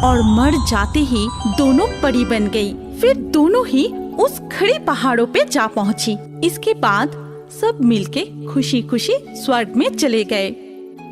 और मर जाते ही दोनों परी बन गई। फिर दोनों ही उस खड़ी पहाड़ों पे जा पहुंची। इसके बाद सब मिलके खुशी खुशी स्वर्ग में चले गए।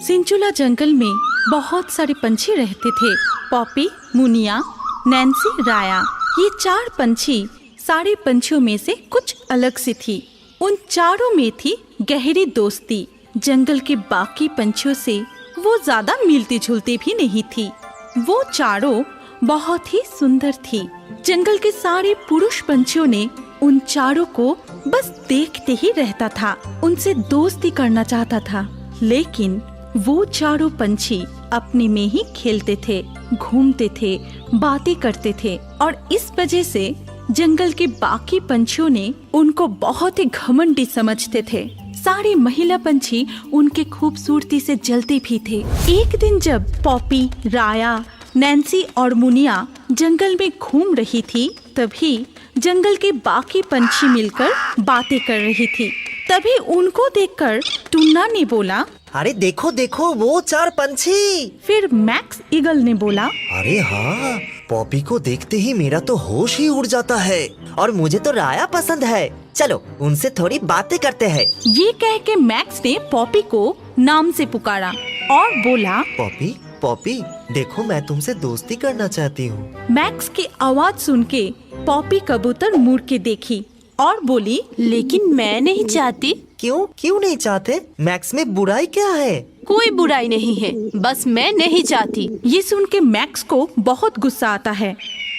सिंचुला जंगल में बहुत सारे पंछी रहते थे। पॉपी, मुनिया, नैन्सी, राया, ये 4 पंछी सारे पंछियों में से कुछ अलग सी थी। उन चारों में थी गहरी दोस्ती। जंगल के बाकी पंछियों से वो ज्यादा मिलती जुलती भी नहीं थी। वो चारों बहुत ही सुंदर थी। जंगल के सारे पुरुष पंछियों ने उन चारों को बस देखते ही रहता था, उनसे दोस्ती करना चाहता था। लेकिन वो चारों पंछी अपने में ही खेलते थे, घूमते थे, बातें करते थे और इस वजह से जंगल के बाकी पंछियों ने उनको बहुत ही घमंडी समझते थे। सारे महिला पंछी उनके खूबसूरती से जलते भी थे। एक दिन जब पॉपी, राया, नैन्सी और मुनिया जंगल में घूम रही थी, तभी जंगल के बाकी पंछी मिलकर बातें कर रही थी। तभी उनको देखकर टुन्ना ने बोला, अरे देखो देखो वो 4 पंछी। फिर मैक्स ईगल ने बोला, अरे हाँ, पॉपी को देखते ही मेरा तो होश ही उड़ जाता है और मुझे तो राया पसंद है। चलो उनसे थोड़ी बातें करते हैं। ये कह के मैक्स ने पॉपी को नाम से पुकारा और बोला, पॉपी पॉपी देखो मैं तुमसे दोस्ती करना चाहती हूँ। मैक्स की आवाज सुन के पॉपी कबूतर मुड़ के देखी और बोली, लेकिन मैं नहीं चाहती। क्यों नहीं चाहते? मैक्स में बुराई क्या है? कोई बुराई नहीं है, बस मैं नहीं चाहती। ये सुन के मैक्स को बहुत गुस्सा आता है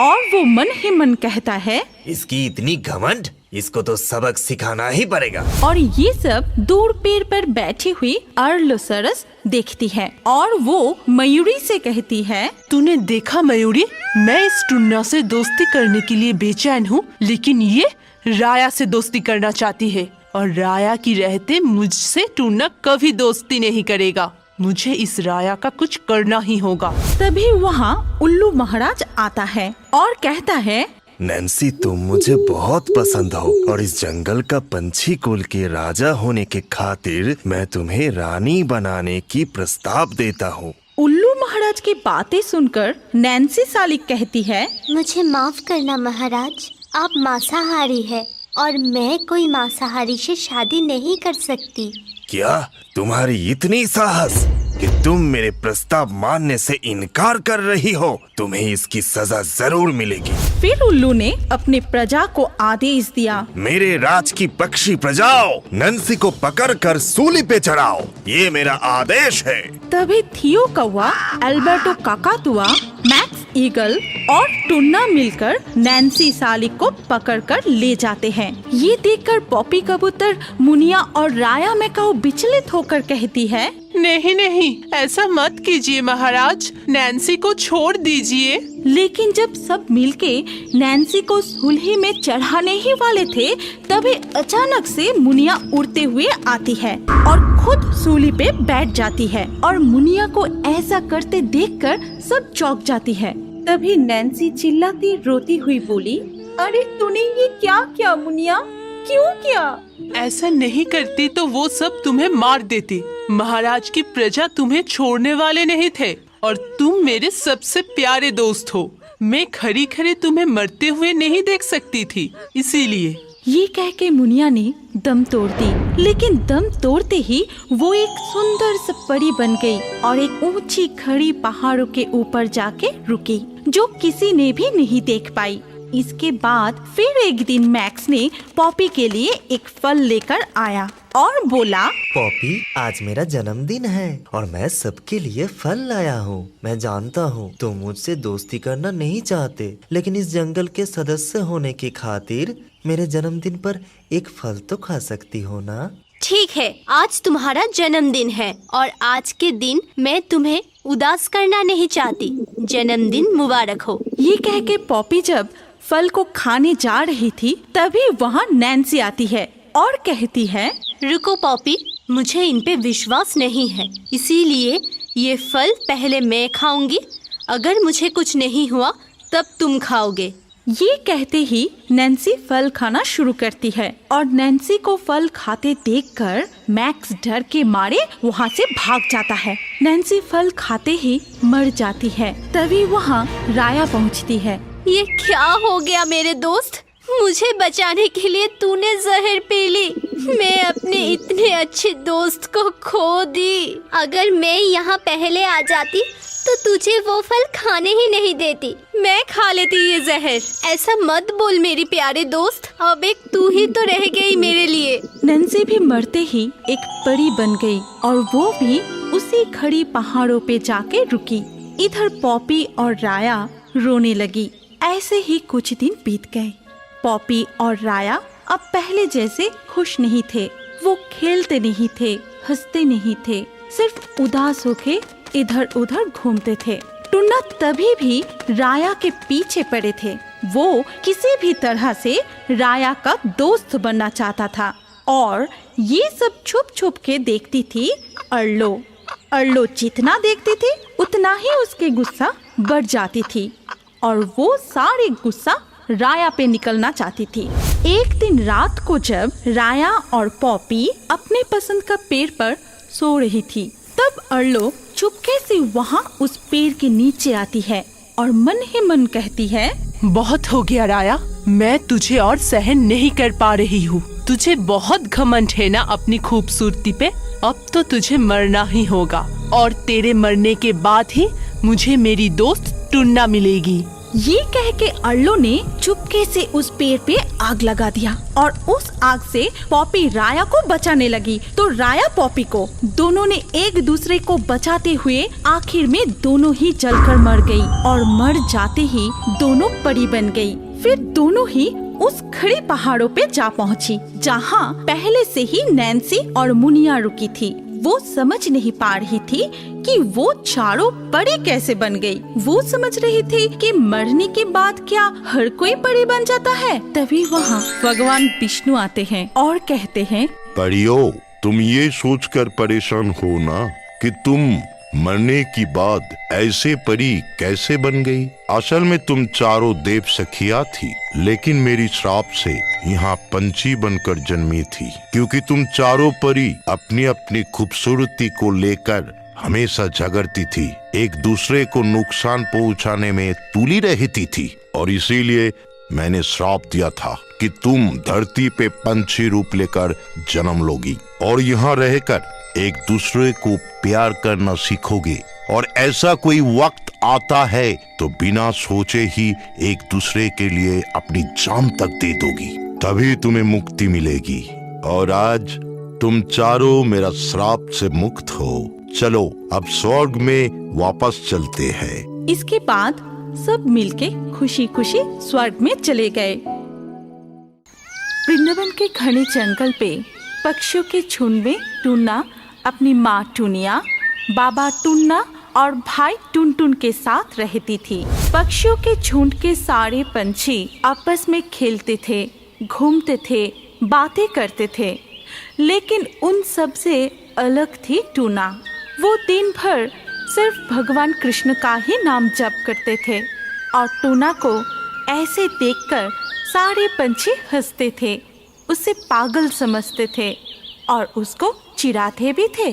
और वो मन ही मन कहता है, इसकी इतनी घमंड, इसको तो सबक सिखाना ही पड़ेगा। और ये सब दूर पेड़ पर बैठी हुई अर्लोसरस देखती है और वो मयूरी से कहती है, तूने देखा मयूरी, मैं इस टुन्ना से दोस्ती करने के लिए बेचैन हूँ, लेकिन ये राया से दोस्ती करना चाहती है और राया की रहते मुझसे टुन्ना कभी दोस्ती नहीं करेगा। मुझे इस राया का कुछ करना ही होगा। तभी वहाँ उल्लू महाराज आता है और कहता है, नैन्सी तुम मुझे बहुत पसंद हो और इस जंगल का पंछी कुल के राजा होने के खातिर मैं तुम्हें रानी बनाने की प्रस्ताव देता हूँ। उल्लू महाराज की बातें सुनकर नैन्सी सालिक कहती है, मुझे माफ करना महाराज, आप मांसाहारी है और मैं कोई मांसाहारी से शादी नहीं कर सकती। क्या तुम्हारी इतनी साहस कि तुम मेरे प्रस्ताव मानने से इनकार कर रही हो? तुम्हें इसकी सजा जरूर मिलेगी। फिर उल्लू ने अपने प्रजा को आदेश दिया, मेरे राज की पक्षी प्रजाओं, नैन्सी को पकड़कर सूली पे चढ़ाओ, ये मेरा आदेश है। तभी थियो कौवा, अल्बर्टो काकातुआ, मैक्स ईगल और टुन्ना मिलकर नैन्सी सालिक को पकड़कर ले जाते हैं। ये देखकर पॉपी कबूतर, मुनिया और राया मैकाऊ विचलित होकर कहती है, नहीं नहीं, ऐसा मत कीजिए महाराज, नैन्सी को छोड़ दीजिए। लेकिन जब सब मिलके नैन्सी को सूली में चढ़ाने ही वाले थे, तभी अचानक से मुनिया उड़ते हुए आती है और खुद सूली पे बैठ जाती है और मुनिया को ऐसा करते देखकर सब चौंक जाती है। तभी नैन्सी चिल्लाती रोती हुई बोली, अरे तूने ये क्या किया मुनिया, क्यों किया? ऐसा नहीं करती तो वो सब तुम्हें मार देती। महाराज की प्रजा तुम्हें छोड़ने वाले नहीं थे और तुम मेरे सबसे प्यारे दोस्त हो। मैं खरी खरी तुम्हें मरते हुए नहीं देख सकती थी, इसीलिए। ये कह के मुनिया ने दम तोड़ दी, लेकिन दम तोड़ते ही वो एक सुंदर सी परी बन गई और एक ऊंची खड़ी पहाड़ों के ऊपर जाके रुकी, जो किसी ने भी नहीं देख पाई। इसके बाद फिर एक दिन मैक्स ने पॉपी के लिए एक फल लेकर आया और बोला, पॉपी आज मेरा जन्मदिन है और मैं सबके लिए फल लाया हूँ। मैं जानता हूँ तुम मुझसे दोस्ती करना नहीं चाहते, लेकिन इस जंगल के सदस्य होने की खातिर मेरे जन्मदिन पर एक फल तो खा सकती हो ना? ठीक है, आज तुम्हारा जन्मदिन है और आज के दिन मैं तुम्हें उदास करना नहीं चाहती। जन्मदिन मुबारक हो। ये कह के पॉपी जब फल को खाने जा रही थी, तभी वहाँ नैन्सी आती है और कहती है, रुको पॉपी, मुझे इन पे विश्वास नहीं है, इसीलिए ये फल पहले मैं खाऊंगी। अगर मुझे कुछ नहीं हुआ तब तुम खाओगे। ये कहते ही नैन्सी फल खाना शुरू करती है और नैन्सी को फल खाते देखकर मैक्स डर के मारे वहाँ से भाग जाता है। नैन्सी फल खाते ही मर जाती है। तभी वहाँ राया पहुँचती है। ये क्या हो गया मेरे दोस्त? मुझे बचाने के लिए तूने जहर पी ली। मैं अपने इतने अच्छे दोस्त को खो दी। अगर मैं यहाँ पहले आ जाती तो तुझे वो फल खाने ही नहीं देती। मैं खा लेती ये जहर। ऐसा मत बोल मेरी प्यारे दोस्त, अब एक तू ही तो रह गई मेरे लिए। नैन्सी भी मरते ही एक परी बन गई और वो भी उसी खड़ी पहाड़ों पे जाके रुकी। इधर पॉपी और राया रोने लगी। ऐसे ही कुछ दिन बीत गए। पॉपी और राया अब पहले जैसे खुश नहीं थे। वो खेलते नहीं थे, हंसते नहीं थे, सिर्फ उदास होके इधर उधर घूमते थे। टुन्ना तभी भी राया के पीछे पड़े थे। वो किसी भी तरह से राया का दोस्त बनना चाहता था और ये सब छुप छुप के देखती थी अर्लो। अर्लो जितना देखती थी उतना ही उसके गुस्सा बढ़ जाती थी और वो सारे गुस्सा राया पे निकलना चाहती थी। एक दिन रात को जब राया और पॉपी अपने पसंद का पेड़ पर सो रही थी, तब अर्लो चुपके से वहाँ उस पेड़ के नीचे आती है और मन ही मन कहती है, बहुत हो गया राया, मैं तुझे और सहन नहीं कर पा रही हूँ। तुझे बहुत घमंड है ना अपनी खूबसूरती पे। अब तो तुझे मरना ही होगा और तेरे मरने के बाद ही मुझे मेरी दोस्त टुन्ना मिलेगी। ये कह के अर्लो ने चुपके से उस पेड़ पे आग लगा दिया और उस आग से पॉपी राया को बचाने लगी। तो राया पॉपी को दोनों ने एक दूसरे को बचाते हुए आखिर में दोनों ही जलकर मर गई और मर जाते ही दोनों परी बन गई। फिर दोनों ही उस खड़ी पहाड़ों पे जा पहुंची जहाँ पहले से ही नैन्सी और मुनिया रुकी थी। वो समझ नहीं पा रही थी कि वो चारों परी कैसे बन गई। वो समझ रही थी कि मरने के बाद क्या हर कोई परी बन जाता है। तभी वहाँ भगवान विष्णु आते हैं और कहते हैं, परियों, तुम ये सोचकर परेशान हो ना कि तुम मरने की बाद ऐसे परी कैसे बन गई। असल में तुम चारों देव सखिया थी, लेकिन मेरी श्राप से यहाँ पंछी बनकर जन्मी थी। क्योंकि तुम चारों परी अपनी अपनी खूबसूरती को लेकर हमेशा झगड़ती थी, एक दूसरे को नुकसान पहुँचाने में तुली रहती थी और इसीलिए मैंने श्राप दिया था कि तुम धरती पे पंछी रूप लेकर जन्म लोगी और यहाँ रहकर एक दूसरे को प्यार करना सीखोगे। और ऐसा कोई वक्त आता है तो बिना सोचे ही एक दूसरे के लिए अपनी जान तक दे दोगी, तभी तुम्हें मुक्ति मिलेगी। और आज तुम चारों मेरा श्राप से मुक्त हो। चलो अब स्वर्ग में वापस चलते हैं। इसके बाद सब मिलके खुशी खुशी स्वर्ग में चले गए। वृंदावन के घने जंगल पे पक्षियों के झुंड में टुन्ना अपनी माँ टुनिया, बाबा टुन्ना और भाई टुनटुन के साथ रहती थी। पक्षियों के झुंड के सारे पंछी आपस में खेलते थे, घूमते थे, बातें करते थे, लेकिन उन सब से अलग थी टुना। वो दिन भर सिर्फ भगवान कृष्ण का ही नाम जप करते थे और टुना को ऐसे देखकर सारे पंछी हंसते थे, उसे पागल समझते थे और उसको चिढ़ाते भी थे।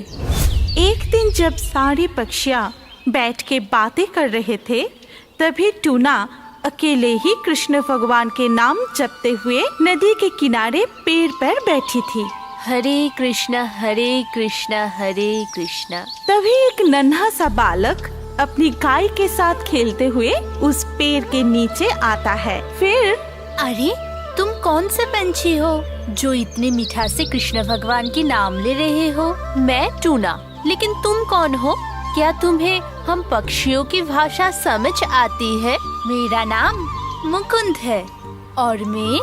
एक दिन जब सारे पक्षियाँ बैठ के बातें कर रहे थे, तभी टुना अकेले ही कृष्ण भगवान के नाम जपते हुए नदी के किनारे पेड़ पर बैठी थी। हरे कृष्णा हरे कृष्णा हरे कृष्णा। तभी एक नन्हा सा बालक अपनी गाय के साथ खेलते हुए उस पेड़ के नीचे आता है। फिर, अरे तुम कौन से पंछी हो जो इतने मीठा से कृष्ण भगवान के नाम ले रहे हो? मैं टूना, लेकिन तुम कौन हो? क्या तुम्हें हम पक्षियों की भाषा समझ आती है? मेरा नाम मुकुंद है और मैं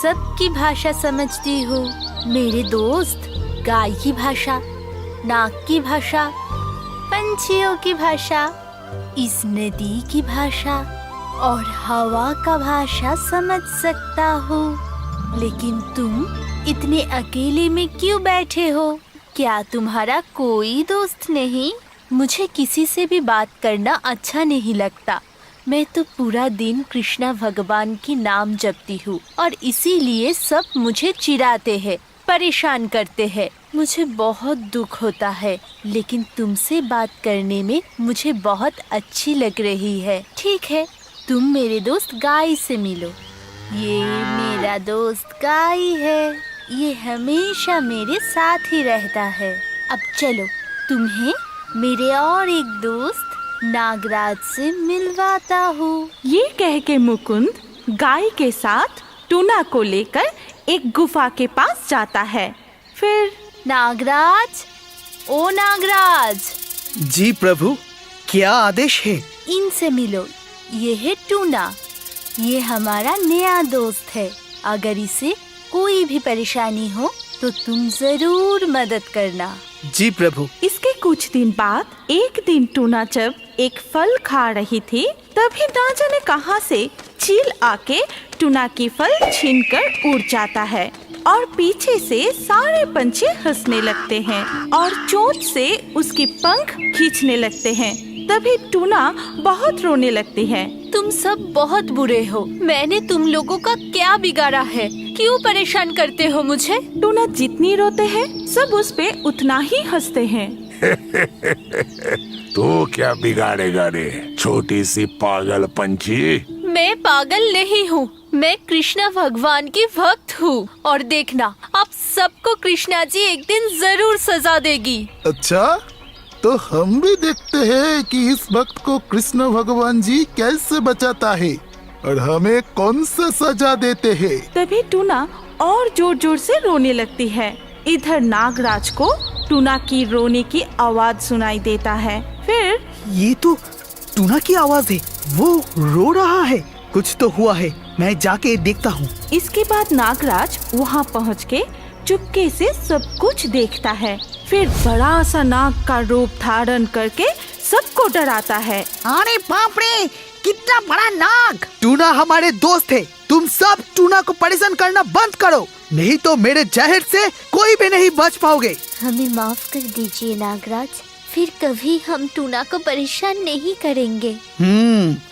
सबकी भाषा समझती हूँ। मेरे दोस्त गाय की भाषा, नाग की भाषा, पंछियों की भाषा, इस नदी की भाषा और हवा का भाषा समझ सकता हूँ। लेकिन तुम इतने अकेले में क्यों बैठे हो? क्या तुम्हारा कोई दोस्त नहीं? मुझे किसी से भी बात करना अच्छा नहीं लगता। मैं तो पूरा दिन कृष्णा भगवान की नाम जपती हूँ और इसीलिए सब मुझे चिढ़ाते हैं, परेशान करते हैं। मुझे बहुत दुख होता है, लेकिन तुमसे बात करने में मुझे बहुत अच्छी लग रही है। ठीक है, तुम मेरे दोस्त गाय से मिलो। ये मेरा दोस्त गाय है, ये हमेशा मेरे साथ ही रहता है। अब चलो, तुम्हें मेरे और एक दोस्त नागराज से मिलवाता हूँ। ये कह के मुकुंद गाय के साथ टूना को लेकर एक गुफा के पास जाता है। फिर नागराज, ओ नागराज, जी प्रभु, क्या आदेश है? इनसे मिलो। ये है टूना, ये हमारा नया दोस्त है। अगर इसे कोई भी परेशानी हो तो तुम जरूर मदद करना। जी प्रभु। इसके कुछ दिन बाद एक दिन टूना जब एक फल खा रही थी, तभी ना जाने कहां से चील आके टूना की फल छीनकर उड़ जाता है और पीछे से सारे पंछी हंसने लगते हैं और चोंच से उसकी पंख खींचने लगते हैं। तभी टूना बहुत रोने लगती है। तुम सब बहुत बुरे हो। मैंने तुम लोगों का क्या बिगाड़ा है? क्यों परेशान करते हो मुझे? टूना जितनी रोते हैं सब उस पे उतना ही हंसते हैं। तो क्या बिगाड़ेगा रे, छोटी सी पागल पंछी? मैं पागल नहीं हूँ, मैं कृष्णा भगवान की भक्त हूँ। और देखना, आप सबको कृष्णा जी एक दिन जरूर सजा देगी। अच्छा, तो हम भी देखते हैं कि इस वक्त को कृष्ण भगवान जी कैसे बचाता है और हमें कौन सा सजा देते हैं। तभी टूना और जोर जोर से रोने लगती है। इधर नागराज को टूना की रोने की आवाज सुनाई देता है। फिर ये तो टूना की आवाज है, वो रो रहा है। कुछ तो हुआ है, मैं जाके देखता हूँ। इसके बाद नागराज वहाँ पहुँच के चुपके से सब कुछ देखता है। फिर बड़ा सा नाग का रूप धारण करके सबको डराता है। अरे बाप रे, कितना बड़ा नाग! टूना हमारे दोस्त है, तुम सब टूना को परेशान करना बंद करो, नहीं तो मेरे जहर से कोई भी नहीं बच पाओगे। हमें माफ कर दीजिए नागराज, फिर कभी हम टूना को परेशान नहीं करेंगे।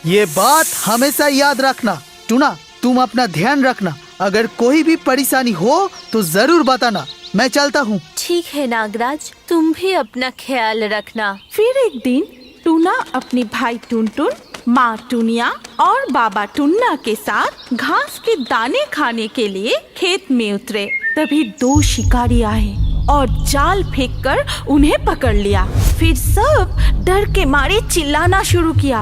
ये बात हमेशा याद रखना। टूना, तुम अपना ध्यान रखना, अगर कोई भी परेशानी हो तो जरूर बताना। मैं चलता हूँ। ठीक है नागराज, तुम भी अपना ख्याल रखना। फिर एक दिन टूना अपने भाई टुनटुन, माँ टुनिया और बाबा टुन्ना के साथ घास के दाने खाने के लिए खेत में उतरे। तभी दो शिकारी आए और जाल फेंककर उन्हें पकड़ लिया। फिर सब डर के मारे चिल्लाना शुरू किया।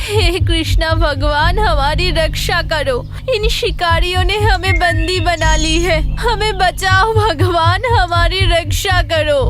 हे कृष्णा भगवान, हमारी रक्षा करो। इन शिकारियों ने हमें बंदी बना ली है, हमें बचाओ भगवान, हमारी रक्षा करो।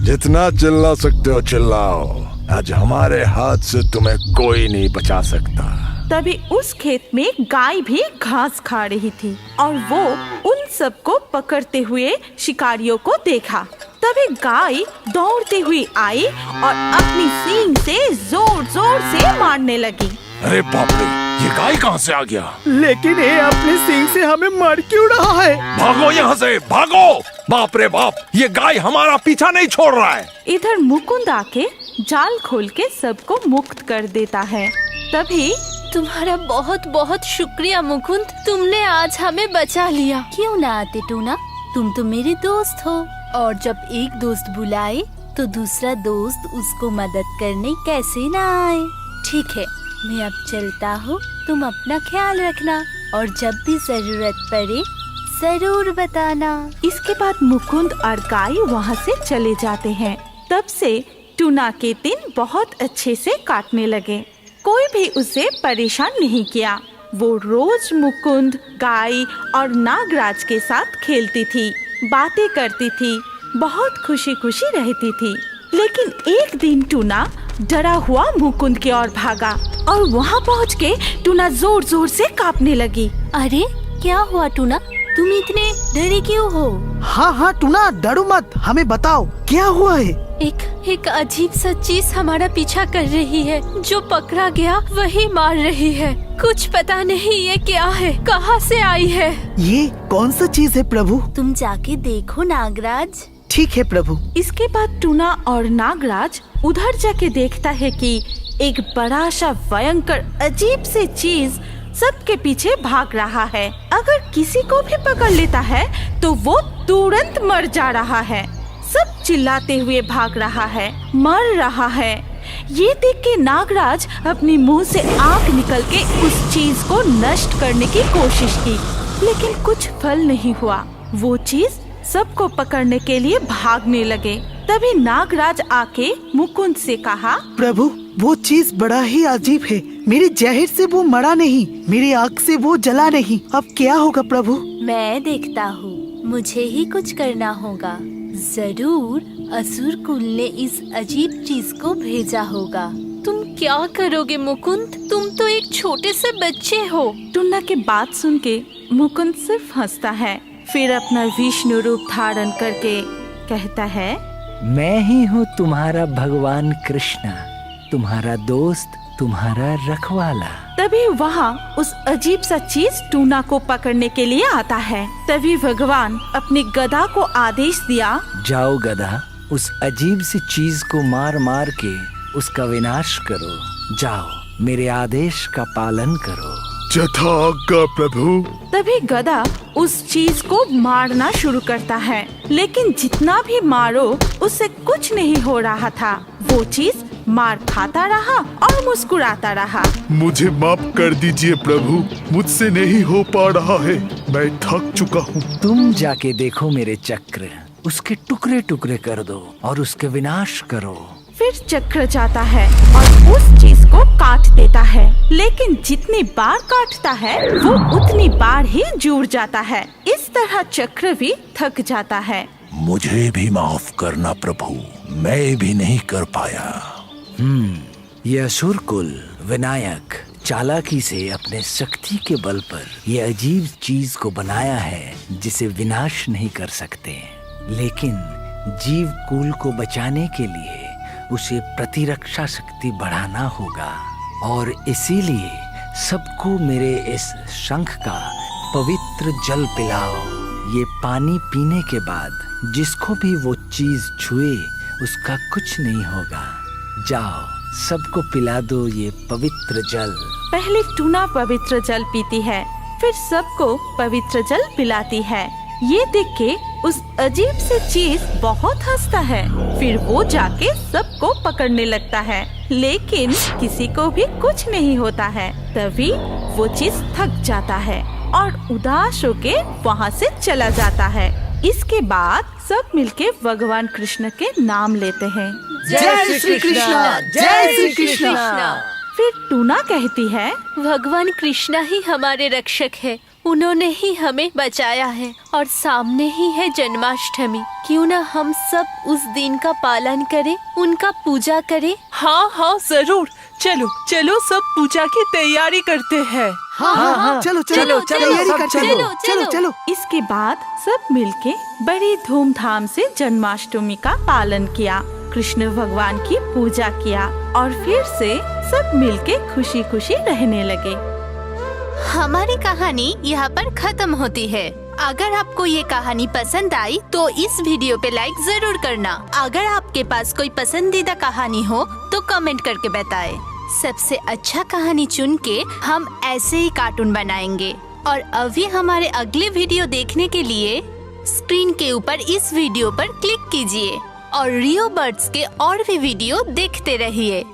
जितना चिल्ला सकते हो चिल्लाओ, आज हमारे हाथ से तुम्हें कोई नहीं बचा सकता। तभी उस खेत में गाय भी घास खा रही थी और वो उन सबको पकड़ते हुए शिकारियों को देखा। तभी गाय दौड़ती हुई आई और अपनी सींग से जोर जोर से मारने लगी। अरे बाप रे, ये गाय कहाँ से आ गया? लेकिन ये अपने सींग से हमें मार क्यों रहा है? भागो यहाँ से, भागो! बाप रे बाप, ये गाय हमारा पीछा नहीं छोड़ रहा है। इधर मुकुंद आके जाल खोल के सबको मुक्त कर देता है। तभी तुम्हारा बहुत बहुत शुक्रिया मुकुंद, तुमने आज हमें बचा लिया। क्यों ना आते टूना, तुम तो मेरे दोस्त हो और जब एक दोस्त बुलाए तो दूसरा दोस्त उसको मदद करने कैसे ना आए। ठीक है, मैं अब चलता हूँ, तुम अपना ख्याल रखना और जब भी जरूरत पड़े जरूर बताना। इसके बाद मुकुंद और गाय वहाँ से चले जाते हैं। तब से टूना के दिन बहुत अच्छे से काटने लगे। कोई भी उसे परेशान नहीं किया। वो रोज मुकुंद, गाय और नागराज के साथ खेलती थी, बातें करती थी, बहुत खुशी खुशी रहती थी। लेकिन एक दिन टूना डरा हुआ मुकुंद की ओर भागा और वहाँ पहुँच के टूना जोर जोर से कांपने लगी। अरे क्या हुआ टूना, तुम इतने डरे क्यों हो? हाँ हाँ टूना, डरो मत, हमें बताओ क्या हुआ है। एक अजीब सा चीज हमारा पीछा कर रही है। जो पकड़ा गया वही मार रही है। कुछ पता नहीं ये क्या है, कहाँ से आई है। ये कौन सा चीज है प्रभु? तुम जाके देखो नागराज। ठीक है प्रभु। इसके बाद टूना और नागराज उधर जाके देखता है कि एक बड़ा सा भयंकर अजीब सी चीज सबके पीछे भाग रहा है। अगर किसी को भी पकड़ लेता है तो वो तुरंत मर जा रहा है। सब चिल्लाते हुए भाग रहा है, मर रहा है। ये देख के नागराज अपनी मुंह से आग निकल के उस चीज को नष्ट करने की कोशिश की, लेकिन कुछ फल नहीं हुआ। वो चीज सबको पकड़ने के लिए भागने लगे। तभी नागराज आके मुकुंद से कहा, प्रभु वो चीज बड़ा ही अजीब है। मेरे जहर से वो मरा नहीं, मेरी आग से वो जला नहीं। अब क्या होगा प्रभु? मैं देखता हूँ, मुझे ही कुछ करना होगा। जरूर असुर कुल ने इस अजीब चीज को भेजा होगा। तुम क्या करोगे मुकुंद? तुम तो एक छोटे से बच्चे हो। टुन्ना के बात सुन के मुकुंद सिर्फ हंसता है, फिर अपना विष्णु रूप धारण करके कहता है, मैं ही हूँ तुम्हारा भगवान कृष्ण, तुम्हारा दोस्त, तुम्हारा रखवाला। तभी वहाँ उस अजीब सा चीज टूना को पकड़ने के लिए आता है। तभी भगवान अपनी गदा को आदेश दिया, जाओ गदा, उस अजीब सी चीज को मार मार के उसका विनाश करो। जाओ, मेरे आदेश का पालन करो। जथा आज्ञा प्रभु। तभी गदा उस चीज को मारना शुरू करता है, लेकिन जितना भी मारो उससे कुछ नहीं हो रहा था। वो चीज मार खाता रहा और मुस्कुराता रहा। मुझे माफ कर दीजिए प्रभु, मुझसे नहीं हो पा रहा है, मैं थक चुका हूँ। तुम जाके देखो मेरे चक्र, उसके टुकड़े टुकड़े कर दो और उसके विनाश करो। फिर चक्र जाता है और उस चीज को काट देता है, लेकिन जितनी बार काटता है वो उतनी बार ही जुड़ जाता है। इस तरह चक्र भी थक जाता है। मुझे भी माफ करना प्रभु, मैं भी नहीं कर पाया। ये असुर कुल विनायक चालाकी से अपने शक्ति के बल पर ये अजीब चीज को बनाया है जिसे विनाश नहीं कर सकते, लेकिन जीव कुल को बचाने के लिए उसे प्रतिरक्षा शक्ति बढ़ाना होगा। और इसीलिए सबको मेरे इस शंख का पवित्र जल पिलाओ। ये पानी पीने के बाद जिसको भी वो चीज छुए उसका कुछ नहीं होगा। जाओ, सबको पिला दो ये पवित्र जल। पहले टूना पवित्र जल पीती है, फिर सबको पवित्र जल पिलाती है। ये देख के उस अजीब से चीज बहुत हंसता है। फिर वो जाके सबको पकड़ने लगता है, लेकिन किसी को भी कुछ नहीं होता है। तभी वो चीज थक जाता है और उदास होके वहाँ से चला जाता है। इसके बाद सब मिलके भगवान कृष्ण के नाम लेते हैं। जय श्री कृष्ण, जय श्री कृष्ण। फिर टूना कहती है, भगवान कृष्णा ही हमारे रक्षक है। उन्होंने ही हमें बचाया है और सामने ही है जन्माष्टमी। क्यों ना हम सब उस दिन का पालन करें, उनका पूजा करें। हाँ हाँ जरूर, चलो चलो सब पूजा की तैयारी करते हैं। हाँ, चलो चलो तैयारी करते हैं। चलो चलो। इसके बाद सब मिलके बड़ी धूमधाम से जन्माष्टमी का पालन किया, कृष्ण भगवान की पूजा किया और फिर से सब मिलके खुशी खुशी रहने लगे। हमारी कहानी यहाँ पर खत्म होती है। अगर आपको ये कहानी पसंद आई तो इस वीडियो पे लाइक जरूर करना। अगर आपके पास कोई पसंदीदा कहानी हो तो कमेंट करके बताएं। सबसे अच्छा कहानी चुन के हम ऐसे ही कार्टून बनाएंगे। और अभी हमारे अगले वीडियो देखने के लिए स्क्रीन के ऊपर इस वीडियो पर क्लिक कीजिए और रियो बर्ड्स के और भी वीडियो देखते रहिए।